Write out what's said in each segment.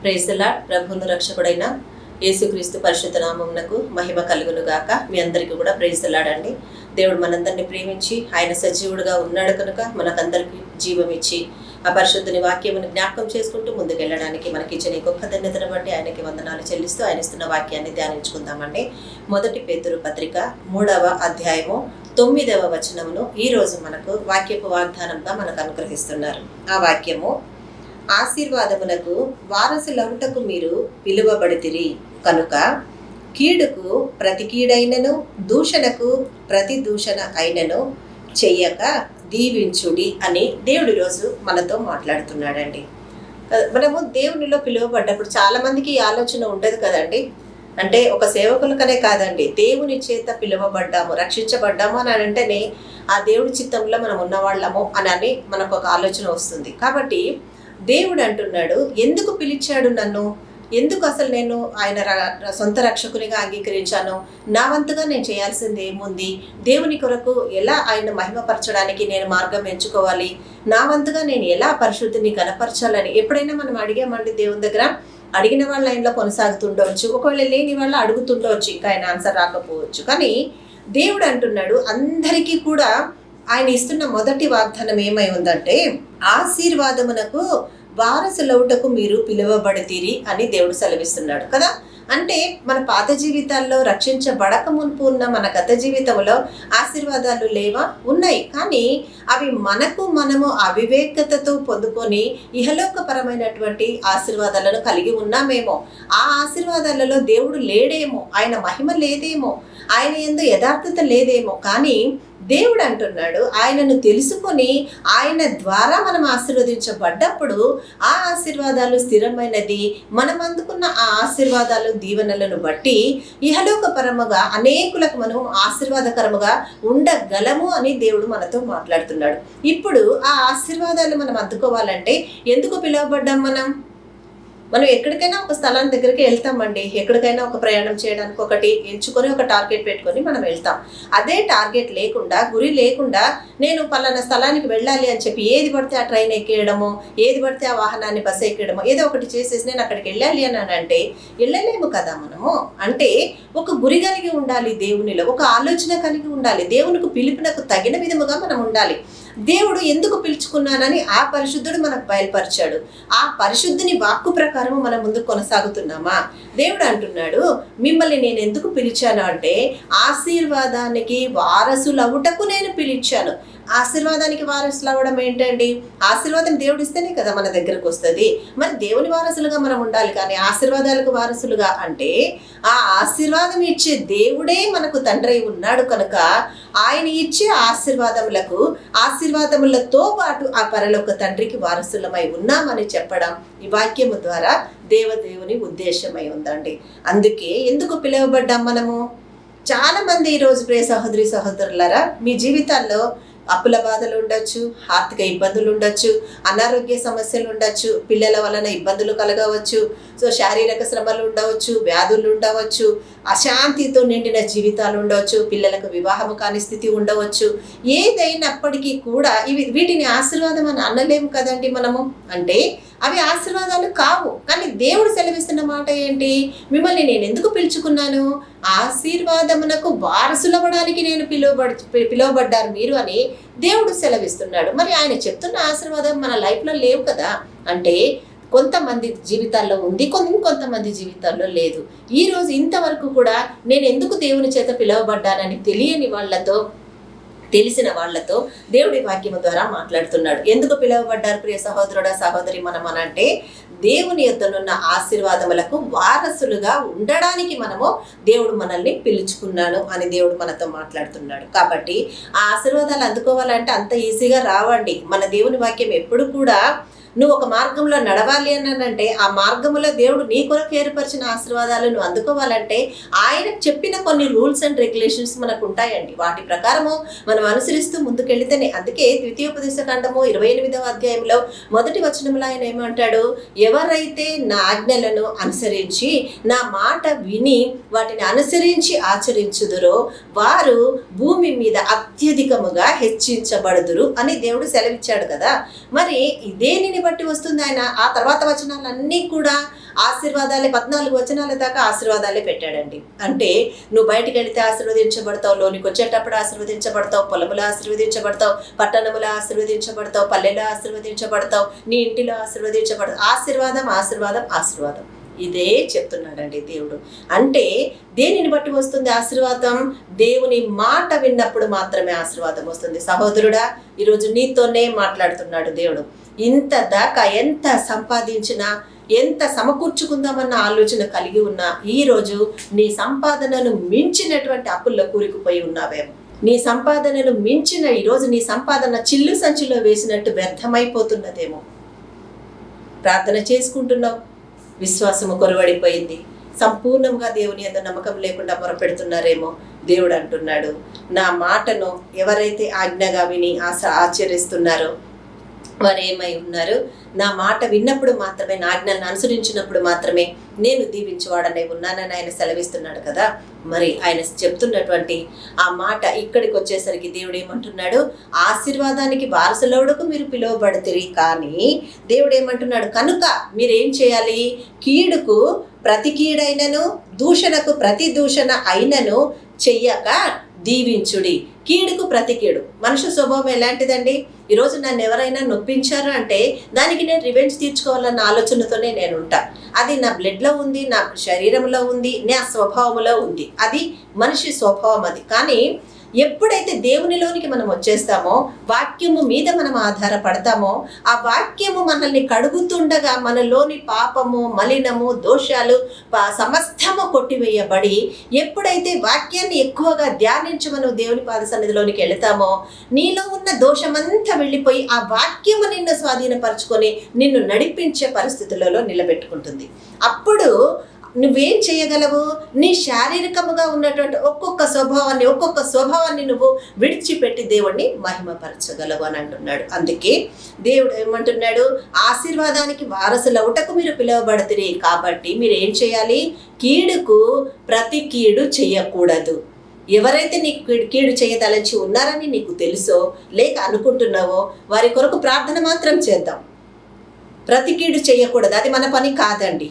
Praise the lord. ప్రభువును రక్షకుడైన యేసుక్రీస్తు పరిశుద్ధ నామమునకు మహిమ కలుగును గాక. మీ అందరికీ కూడా ప్రైజ్ ది లార్డ్ అండి. దేవుడు మనందరినీ ప్రేమించి ఆయన సజీవుడుగా ఉన్నాడు కనుక మనకందరికీ జీవం ఇచ్చి ఆ పరిశుద్ధుని వాక్యమును జ్ఞాపకం చేసుకుంటూ ముందుకెళ్ళడానికి మనకి ఇచ్చిన ఈ గొప్ప ధన్యతను బట్టి ఆయనకి వందనాలు చెల్లిస్తూ ఆయన ఇస్తున్న వాక్యాన్ని ధ్యానించుకుందామండి. 1 పేతురు పత్రిక 3వ అధ్యాయము 9వ వచనమును ఈ రోజు మనకు వాక్యపు వాగ్దానంగా మనకు అనుగ్రహిస్తున్నారు. ఆ వాక్యము, ఆశీర్వాదములకు వారసులవుటకు మీరు పిలువబడితిరి కనుక కీడుకు ప్రతి కీడైనను దూషణకు ప్రతి దూషణ అయినను చెయ్యక దీవించుడి అని దేవుడి రోజు మనతో మాట్లాడుతున్నాడండి. మనము దేవునిలో పిలువబడ్డప్పుడు చాలా మందికి ఈ ఆలోచన ఉండదు కదండి. అంటే ఒక సేవకులకనే కాదండి, దేవుని చేత పిలువబడ్డాము, రక్షించబడ్డాము అని అంటేనే ఆ దేవుడి చిత్తంలో మనం ఉన్నవాళ్ళము అని మనకు ఒక ఆలోచన వస్తుంది. కాబట్టి దేవుడు అంటున్నాడు, ఎందుకు పిలిచాడు నన్ను, ఎందుకు అసలు నేను ఆయన సొంత రక్షకునిగా అంగీకరించాను, నా వంతుగా నేను చేయాల్సింది ఏముంది, దేవుని కొరకు ఎలా ఆయన మహిమపరచడానికి నేను మార్గం ఎంచుకోవాలి, నా వంతుగా నేను ఎలా పరిశుద్ధిని కనపరచాలని ఎప్పుడైనా మనం అడిగామండి దేవుని దగ్గర. అడిగిన వాళ్ళ ఆయనలో కొనసాగుతుండవచ్చు, ఒకవేళ లేని వాళ్ళు అడుగుతుండవచ్చు, ఇంకా ఆయన ఆన్సర్ రాకపోవచ్చు. కానీ దేవుడు అంటున్నాడు, అందరికీ కూడా ఆయన ఇస్తున్న మొదటి వాగ్దానం ఏమై ఉందంటే, ఆశీర్వాదమునకు వారసులవుటకు మీరు పిలువబడితిరి అని దేవుడు సెలవిస్తున్నాడు కదా. అంటే మన పాత జీవితాల్లో రక్షించబడక మునుపు ఉన్న మన గత జీవితంలో ఆశీర్వాదాలు లేవా? ఉన్నాయి. కానీ అవి మనము అవివేకతతో పొందుకొని ఇహలోకపరమైనటువంటి ఆశీర్వాదాలను కలిగి ఉన్నామేమో. ఆ ఆశీర్వాదాలలో దేవుడు లేడేమో, ఆయన మహిమ లేదేమో, ఆయన యందు యథార్థత లేదేమో. కానీ దేవుడు అంటున్నాడు, ఆయనను తెలుసుకొని ఆయన ద్వారా మనం ఆశీర్వదించబడ్డప్పుడు ఆ ఆశీర్వాదాలు స్థిరమైనది. మనం అందుకున్న ఆ ఆశీర్వాదాలు దీవెనలను బట్టి ఇహలోకపరముగా అనేకులకు మనం ఆశీర్వాదకరముగా ఉండగలము అని దేవుడు మనతో మాట్లాడుతున్నాడు. ఇప్పుడు ఆ ఆశీర్వాదాలు మనం అందుకోవాలంటే ఎందుకు పిలువబడ్డాం? మనం ఎక్కడికైనా ఒక స్థలం దగ్గరికి వెళ్తామండి. ఎక్కడికైనా ఒక ప్రయాణం చేయడానికి ఒకటి ఎంచుకొని ఒక టార్గెట్ పెట్టుకొని మనం వెళ్తాం. అదే టార్గెట్ లేకుండా, గురి లేకుండా నేను పలానా స్థలానికి వెళ్ళాలి అని చెప్పి ఏది పడితే ఆ ట్రైన్ ఎక్కేయడమో, ఏది పడితే ఆ వాహనాన్ని బస్సు ఎక్కడమో, ఏదో ఒకటి చేసేసి నేను అక్కడికి వెళ్ళాలి అని అంటే వెళ్ళలేము కదా మనము. అంటే ఒక గురి కలిగి ఉండాలి, దేవునిలో ఒక ఆలోచన కలిగి ఉండాలి, దేవునికి పిలుపునకు తగిన విధముగా మనం ఉండాలి. దేవుడు ఎందుకు పిలుచుకున్నానని ఆ పరిశుద్ధుడు మనకు బయలుపరిచాడు. ఆ పరిశుద్ధిని వాక్కు ప్రకారం మనం ముందుకు కొనసాగుతున్నామా? దేవుడు అంటున్నాడు, మిమ్మల్ని నేను ఎందుకు పిలిచాను అంటే ఆశీర్వాదానికి వారసులవుటకు నేను పిలిచాను. ఆశీర్వాదానికి వారసులు అవ్వడం ఏంటండి? ఆశీర్వాదం దేవుడు ఇస్తేనే కదా మన దగ్గరకు వస్తుంది. మరి దేవుని వారసులుగా మనం ఉండాలి. కానీ ఆశీర్వాదాలకు వారసులుగా అంటే ఆ ఆశీర్వాదం ఇచ్చే దేవుడే మనకు తండ్రి ఉన్నాడు కనుక ఆయన ఇచ్చే ఆశీర్వాదములతో పాటు ఆ పరలోక తండ్రికి వారసులమై ఉన్నామని చెప్పడం ఈ వాక్యము ద్వారా దేవదేవుని ఉద్దేశమై ఉందండి. అందుకే ఎందుకు పిలువబడ్డాం మనము? చాలా మంది ఈరోజు ప్రియ సహోదరి సహోదరులారా, మీ జీవితాల్లో అప్పుల బాధలు ఉండొచ్చు, ఆర్థిక ఇబ్బందులు ఉండొచ్చు, అనారోగ్య సమస్యలు ఉండొచ్చు, పిల్లల వలన ఇబ్బందులు కలగవచ్చు, శారీరక శ్రమలు ఉండవచ్చు, వ్యాధులు ఉండవచ్చు, అశాంతితో నిండిన జీవితాలు ఉండవచ్చు, పిల్లలకు వివాహము కాని స్థితి ఉండవచ్చు. ఏదైనప్పటికీ కూడా వీటిని ఆశీర్వాదం అని అనలేము కదండి మనము. అంటే అవి ఆశీర్వాదాలు కావు. కానీ దేవుడు సెలవిస్తున్న మాట ఏంటి? మిమ్మల్ని నేను ఎందుకు పిలుచుకున్నాను? ఆశీర్వాదమునకు వారసులవ్వడానికి నేను పిలువబడ్డారు మీరు అని దేవుడు సెలవిస్తున్నాడు. మరి ఆయన చెప్తున్న ఆశీర్వాదం మన లైఫ్లో లేవు కదా. అంటే కొంతమంది జీవితాల్లో ఉంది, కొంతమంది జీవితాల్లో లేదు. ఈరోజు ఇంతవరకు కూడా నేను ఎందుకు దేవుని చేత పిలువబడ్డానని తెలియని వాళ్ళతో, తెలిసిన వాళ్లతో దేవుడి వాక్యము ద్వారా మాట్లాడుతున్నాడు. ఎందుకు పిలువబడ్డారు ప్రియ సహోదరుడా సహోదరి మనం అనంటే, దేవుని యొద్దనున్న ఆశీర్వాదములకు వారసులుగా ఉండడానికి దేవుడు మనల్ని పిలుచుకున్నాడు అని దేవుడు మనతో మాట్లాడుతున్నాడు. కాబట్టి ఆ ఆశీర్వాదాలు అందుకోవాలంటే అంత ఈజీగా రావండి. మన దేవుని వాక్యం ఎప్పుడు కూడా నువ్వు ఒక మార్గంలో నడవాలి అని అంటే ఆ మార్గంలో దేవుడు నీ కొరకు ఏర్పరిచిన ఆశీర్వాదాలు నువ్వు అందుకోవాలంటే ఆయన చెప్పిన కొన్ని రూల్స్ అండ్ రెగ్యులేషన్స్ మనకు ఉంటాయండి. వాటి ప్రకారము మనం అనుసరిస్తూ ముందుకెళ్తేనే. అందుకే ద్వితీయోపదేశకాండము 28వ అధ్యాయంలో 1వ వచనంలో ఆయన ఏమంటాడు? ఎవరైతే నా ఆజ్ఞలను అనుసరించి నా మాట విని వాటిని అనుసరించి ఆచరించుదురో వారు భూమి మీద అత్యధికముగా హెచ్చించబడుదురు అని దేవుడు సెలవిచ్చాడు కదా. మరి దేనిని బట్టి వస్తుంది ఆయన ఆ తర్వాత వచనాలన్నీ కూడా ఆశీర్వాదాలే, 14 వచనాల దాకా ఆశీర్వాదాలే పెట్టాడండి. అంటే నువ్వు బయటికి వెళితే ఆశీర్వదించబడతావు, లోనికి వచ్చేటప్పుడు ఆశీర్వదించబడతావు, పొలములో ఆశీర్వదించబడతావు, పట్టణములో ఆశీర్వదించబడతావు, పల్లెలో ఆశీర్వదించబడతావు, నీ ఇంటిలో ఆశీర్వదించబడతావు. ఆశీర్వాదం ఆశీర్వాదం ఆశీర్వాదం, ఇదే చెప్తున్నాడండి దేవుడు. అంటే దేనిని బట్టి వస్తుంది ఆశీర్వాదం? దేవుని మాట విన్నప్పుడు మాత్రమే ఆశీర్వాదం వస్తుంది. సహోదరుడా, ఈరోజు నీతోనే మాట్లాడుతున్నాడు దేవుడు. ఇంత దాకా ఎంత సంపాదించినా, ఎంత సమకూర్చుకుందామన్న ఆలోచన కలిగి ఉన్నా, ఈరోజు నీ సంపాదనను మించినటువంటి అప్పుల్లో కూరుకుపోయి ఉన్నావేమో. నీ సంపాదనను మించిన ఈరోజు నీ సంపాదన చిల్లు సంచిలో వేసినట్టు వ్యర్థమైపోతున్నదేమో. ప్రార్థన చేసుకుంటున్నావు, విశ్వాసము కొరవడిపోయింది, సంపూర్ణంగా దేవుని యందు నమ్మకం లేకుండా మొరపెడుతున్నారేమో. దేవుడు అంటున్నాడు, నా మాటను ఎవరైతే ఆజ్ఞగా విని ఆచరిస్తున్నారో వారు ఏమై ఉన్నారు? నా మాట విన్నప్పుడు మాత్రమే, నా ఆజ్ఞలను అనుసరించినప్పుడు మాత్రమే నేను దీవించేవాడనే ఉన్నానని ఆయన సెలవిస్తున్నాడు కదా. మరి ఆయన చెప్తున్నటువంటి ఆ మాట ఇక్కడికి వచ్చేసరికి దేవుడు ఏమంటున్నాడు? ఆశీర్వాదానికి వారసులవుడకు మీరు పిలువబడతారు. కానీ దేవుడు ఏమంటున్నాడు? కనుక మీరేం చేయాలి? కీడుకు ప్రతి కీడైనను, దూషణకు ప్రతి దూషణ అయినను చెయ్యక దీవించుడి. కీడుకు ప్రతి కీడు. మనుషు స్వభావం ఎలాంటిదండి? ఈరోజు నన్ను ఎవరైనా నొప్పించారు అంటే దానికి నేను రివెంజ్ తీర్చుకోవాలన్న ఆలోచనతోనే నేను ఉంటా. అది నా బ్లడ్లో ఉంది, నా శరీరంలో ఉంది, నా స్వభావంలో ఉంది. అది మనిషి స్వభావం అది. కానీ ఎప్పుడైతే దేవునిలోనికి మనం వచ్చేస్తామో, వాక్యము మీద మనం ఆధారపడతామో, ఆ వాక్యము మనల్ని కడుగుతుండగా మనలోని పాపము, మలినము, దోషాలు సమస్తము కొట్టివేయబడి, ఎప్పుడైతే వాక్యాన్ని ఎక్కువగా ధ్యానించమని దేవుని పాద సన్నిధిలోనికి వెళతామో, నీలో ఉన్న దోషమంతా వెళ్ళిపోయి ఆ వాక్యము నిన్ను స్వాధీనపరచుకొని నిన్ను నడిపించే పరిస్థితులలో నిలబెట్టుకుంటుంది. అప్పుడు నువ్వేం చేయగలవు? నీ శారీరకముగా ఉన్నటువంటి ఒక్కొక్క స్వభావాన్ని నువ్వు విడిచిపెట్టి దేవుణ్ణి మహిమపరచగలవు అని అంటున్నాడు. అందుకే దేవుడు ఏమంటున్నాడు? ఆశీర్వాదానికి వారసులవుటకు మీరు పిలువబడతారు. కాబట్టి మీరు ఏం చేయాలి? కీడుకు ప్రతి కీడు చేయకూడదు. ఎవరైతే నీకు కీడు చేయదలచి ఉన్నారని నీకు తెలుసో లేక అనుకుంటున్నావో వారి కొరకు ప్రార్థన మాత్రం చేద్దాం. ప్రతి కీడు చేయకూడదు, అది మన పని కాదండి.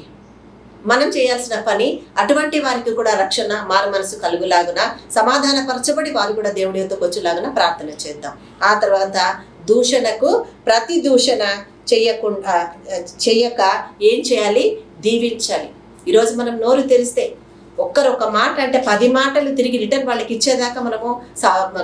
మనం చేయాల్సిన పని అటువంటి వారికి కూడా రక్షణ, మారు మనసు కలుగులాగున, సమాధానపరచబడి వారు కూడా దేవుడి యొద్దకు వచ్చేలాగున ప్రార్థన చేద్దాం. ఆ తర్వాత దూషణకు ప్రతి దూషణ చెయ్యక ఏం చేయాలి? దీవించాలి. ఈరోజు మనం నోరు తెరిస్తే ఒక్క మాట అంటే 10 మాటలు తిరిగి రిటర్న్ వాళ్ళకి ఇచ్చేదాకా మనము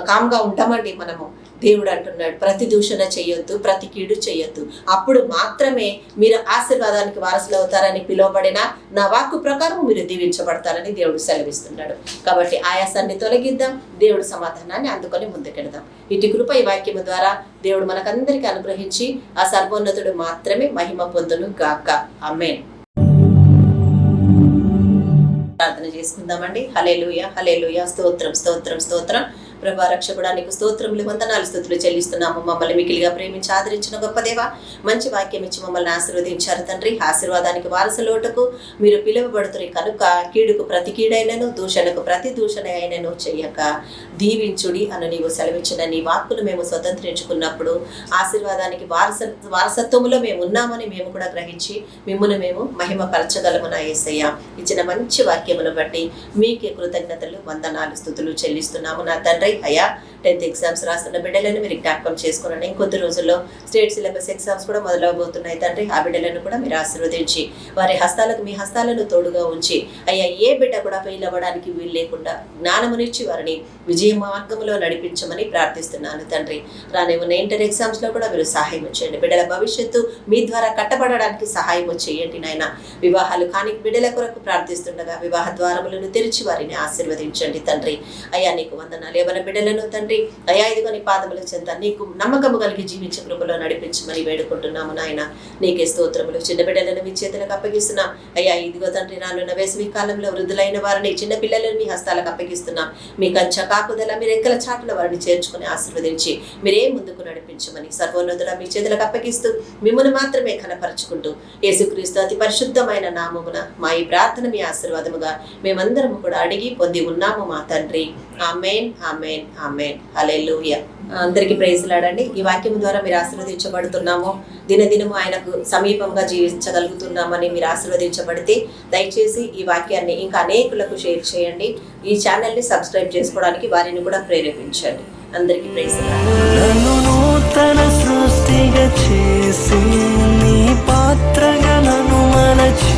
కామ్గా ఉంటామండి. మనము దేవుడు అంటున్నాడు, ప్రతి దూషణ చెయ్యొద్దు, ప్రతి కీడు చెయ్యొద్దు. అప్పుడు మాత్రమే మీరు ఆశీర్వాదానికి వారసులు అవుతారని పిలువబడిన నా వాక్కు ప్రకారం మీరు దీవించబడతారని దేవుడు సెలవిస్తున్నాడు. కాబట్టి ఆయాసాన్ని తొలగిద్దాం, దేవుడు సమాధానాన్ని అందుకొని ముందుకెడదాం. ఇటు కృప ఈ వాక్యము ద్వారా దేవుడు మనకందరికీ అనుగ్రహించి ఆ సర్వోన్నతుడు మాత్రమే మహిమ పొందును గాక. ఆమేన్. ప్రార్థన చేసుకుందామండి. హల్లెలూయా, హల్లెలూయా. స్తోత్రం, స్తోత్రం, స్తోత్రం. ప్రభా రక్షకుడా, నీకు స్తోత్రములు, వందనాలు, స్తుతులు చెల్లిస్తున్నాము. మమ్మల్ని మికిలిగా ప్రేమించి ఆదరించిన గొప్ప దేవా, మంచి వాక్యం ఇచ్చి మమ్మల్ని ఆశీర్వదించారు తండ్రి. ఆశీర్వాదానికి వారసులోటకు మీరు పిలువబడుతున్నారు కనుక కీడుకు ప్రతి కీడైనను, దూషణకు ప్రతి దూషణ అయినను చెయ్యక దీవించుడి అని నీవు సెలవిచ్చిన నీ వాక్కును మేము స్వతంత్రించుకున్నప్పుడు ఆశీర్వాదానికి వారసత్వములో మేము ఉన్నామని మేము కూడా గ్రహించి మిమ్మును మేము మహిమపరచగలము. నా యేసయ్య ఇచ్చిన మంచి వాక్యమును బట్టి మీకే కృతజ్ఞతలు, వందనాలు, స్తుతులు చెల్లిస్తున్నాము నా తండ్రి. అయ్యా 10th ఎగ్జామ్స్ రాస్తున్న బిడ్డలను మీరు జ్ఞాపకం చేసుకున్నాను. ఇంకొద్ది రోజుల్లో స్టేట్ సిలబస్ ఎగ్జామ్స్ కూడా మొదలవబోతున్నాయి తండ్రి. ఆ బిడ్డలను కూడా మీరు ఆశీర్వదించి వారి హస్తాలకు మీ హస్తాలను తోడుగా ఉంచి అయ్యా ఏ బిడ్డ కూడా ఫెయిల్ అవ్వడానికి వీలు లేకుండా జ్ఞానమునిచ్చి వారిని విజయ మార్గంలో నడిపించమని ప్రార్థిస్తున్నాను తండ్రి. రానివ్వన ఇంటర్ ఎగ్జామ్స్లో కూడా మీరు సహాయం చేయండి. బిడ్డల భవిష్యత్తు మీ ద్వారా కట్టబడడానికి సహాయం చేయండి నాయన. వివాహాలు కాని బిడ్డల కొరకు ప్రార్థిస్తుండగా వివాహ ద్వారములను తెరిచి వారిని ఆశీర్వదించండి తండ్రి. అయ్యా నీకు వందనాలు. ఎవరి బిడ్డలను తండ్రి అయ్యా ఇదిగో నీ పాదముల చెంత నీకు నమ్మకము కలిగి జీవించే కృపలో నడిపించమని వేడుకుంటున్నాము నాయన. నీకే స్తోత్రములు. చిన్న బిడ్డలను మీ చేతులకు అప్పగిస్తున్నాం అయ్యా. ఇదిగో తండ్రి రానున్న వేసవి కాలంలో వృద్ధులైన వారిని, చిన్న పిల్లలను మీ హస్తాలకు అప్పగిస్తున్నాం. మీ కంచ కాపుదల మీరు ఎక్కల చాటున వారిని చేర్చుకుని ఆశీర్వదించి మీరే ముందుకు నడిపించమని సర్వోన్నతుడ మీ చేతులకు అప్పగిస్తూ మిమ్మల్ని మాత్రమే కనపరుచుకుంటూ యేసుక్రీస్తు అతి పరిశుద్ధమైన నామమున మా ఈ ప్రార్థన మీ ఆశీర్వాదముగా మేమందరము కూడా అడిగి పొంది ఉన్నాము మా తండ్రి. ఆమేన్ ఆమేన్ ఆమేన్ హల్లెలూయా. అందరికీ ప్రైజ్లాడండి. ఈ వాక్యం ద్వారా మీరు ఆశీర్వదించబడుతున్నాము, దినదినము ఆయనకు సమీపంగా జీవించగలుగుతున్నామని మీరు ఆశీర్వదించబడితే దయచేసి ఈ వాక్యాన్ని ఇంకా అనేకులకు షేర్ చేయండి. ఈ ఛానల్ని సబ్స్క్రైబ్ చేసుకోవడానికి వారిని కూడా ప్రేరేపించండి. అందరికీ ప్రైజ్లాడు. నన్ను నూతన సృష్టిగా చేసి నీ పాత్రగా నన్ను మలచి